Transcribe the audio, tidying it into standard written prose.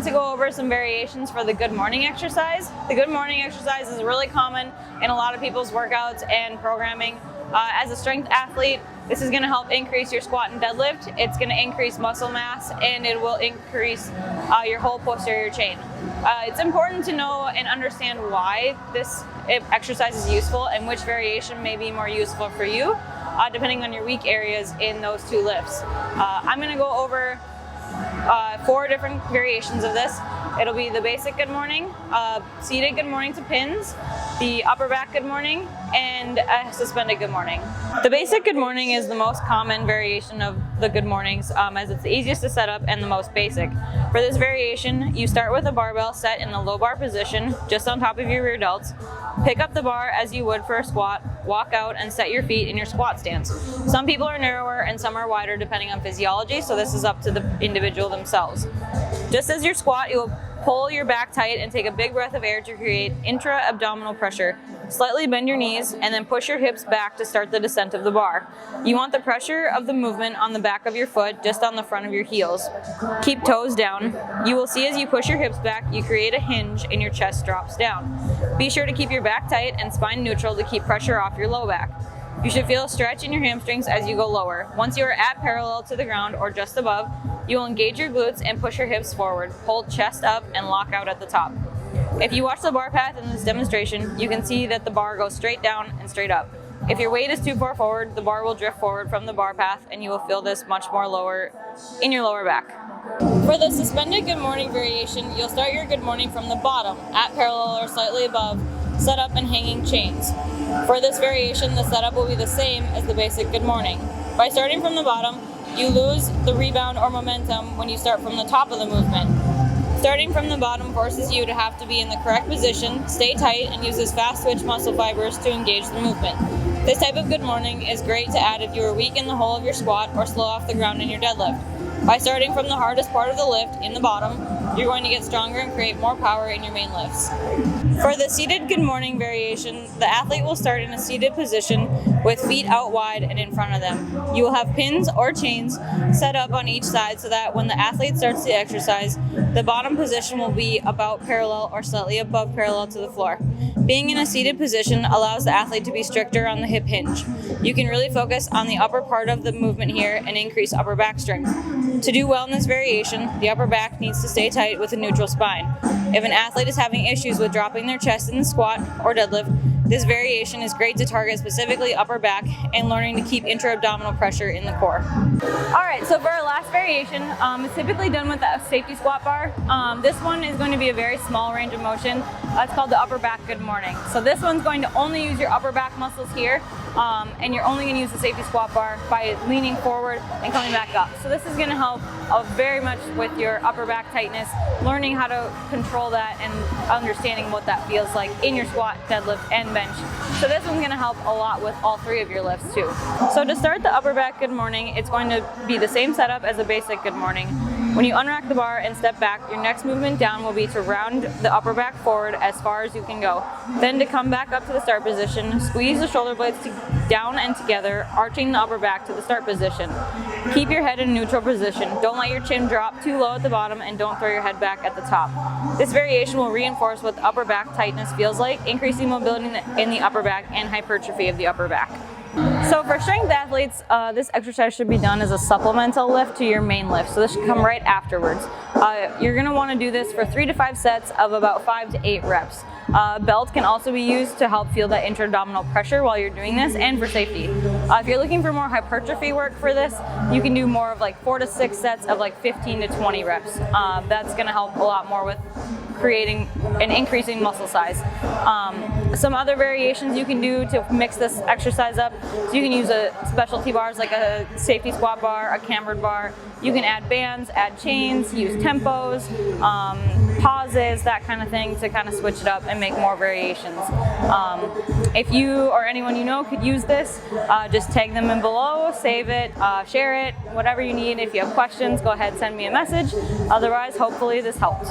to go over some variations for the good morning exercise. The good morning exercise is really common in a lot of people's workouts and programming. As a strength athlete, this is going to help increase your squat and deadlift. It's going to increase muscle mass, and it will increase your whole posterior chain. It's important to know and understand why this exercise is useful and which variation may be more useful for you, depending on your weak areas in those two lifts. I'm going to go over 4 different variations of this. It'll be the basic good morning, seated good morning to pins, the upper back good morning, and a suspended good morning. The basic good morning is the most common variation of the good mornings, as it's the easiest to set up and the most basic. For this variation, you start with a barbell set in the low bar position, just on top of your rear delts. Pick up the bar as you would for a squat, walk out and set your feet in your squat stance. Some people are narrower and some are wider depending on physiology, so this is up to the individual themselves. Just as your squat, you will pull your back tight and take a big breath of air to create intra-abdominal pressure. Slightly bend your knees and then push your hips back to start the descent of the bar. You want the pressure of the movement on the back of your foot just on the front of your heels. Keep toes down. You will see as you push your hips back, you create a hinge and your chest drops down. Be sure to keep your back tight and spine neutral to keep pressure off your low back. You should feel a stretch in your hamstrings as you go lower. Once you are at parallel to the ground or just above, you will engage your glutes and push your hips forward. Hold chest up and lock out at the top. If you watch the bar path in this demonstration, you can see that the bar goes straight down and straight up. If your weight is too far forward, the bar will drift forward from the bar path and you will feel this much more lower in your lower back. For the suspended good morning variation, you'll start your good morning from the bottom, at parallel or slightly above, set up and hanging chains. For this variation, the setup will be the same as the basic good morning. By starting from the bottom, you lose the rebound or momentum when you start from the top of the movement. Starting from the bottom forces you to have to be in the correct position, stay tight, and uses fast twitch muscle fibers to engage the movement. This type of good morning is great to add if you are weak in the whole of your squat or slow off the ground in your deadlift. By starting from the hardest part of the lift, in the bottom, you're going to get stronger and create more power in your main lifts. For the seated good morning variation, the athlete will start in a seated position with feet out wide and in front of them. You will have pins or chains set up on each side so that when the athlete starts the exercise, the bottom position will be about parallel or slightly above parallel to the floor. Being in a seated position allows the athlete to be stricter on the hip hinge. You can really focus on the upper part of the movement here and increase upper back strength. To do well in this variation, the upper back needs to stay tight with a neutral spine. If an athlete is having issues with dropping their chest in the squat or deadlift, this variation is great to target specifically upper back and learning to keep intra-abdominal pressure in the core. Alright, so for our last variation, it's typically done with a safety squat bar. This one is going to be a very small range of motion. It's called the upper back good morning. So this one's going to only use your upper back muscles here, and you're only going to use the safety squat bar by leaning forward and coming back up. So this is going to help very much with your upper back tightness, learning how to control that and understanding what that feels like in your squat, deadlift, and bench. So this one's going to help a lot with all 3 of your lifts too. So to start the upper back good morning, it's going to be the same setup as a basic good morning. When you unrack the bar and step back, your next movement down will be to round the upper back forward as far as you can go. Then to come back up to the start position, squeeze the shoulder blades down and together, arching the upper back to the start position. Keep your head in a neutral position. Don't let your chin drop too low at the bottom and don't throw your head back at the top. This variation will reinforce what the upper back tightness feels like, increasing mobility in the upper back and hypertrophy of the upper back. So for strength athletes, this exercise should be done as a supplemental lift to your main lift. So this should come right afterwards. You're going to want to do this for 3 to 5 sets of about 5 to 8 reps. Belt can also be used to help feel that intra-abdominal pressure while you're doing this and for safety. If you're looking for more hypertrophy work for this, you can do more of like 4 to 6 sets of like 15 to 20 reps. That's going to help a lot more with creating and increasing muscle size. Some other variations you can do to mix this exercise up, so you can use specialty bars like a safety squat bar, a cambered bar. You can add bands, add chains, use tempos, pauses, that kind of thing to kind of switch it up and make more variations. If you or anyone you know could use this, just tag them in below, save it, share it, whatever you need. If you have questions, go ahead, send me a message. Otherwise, hopefully this helped.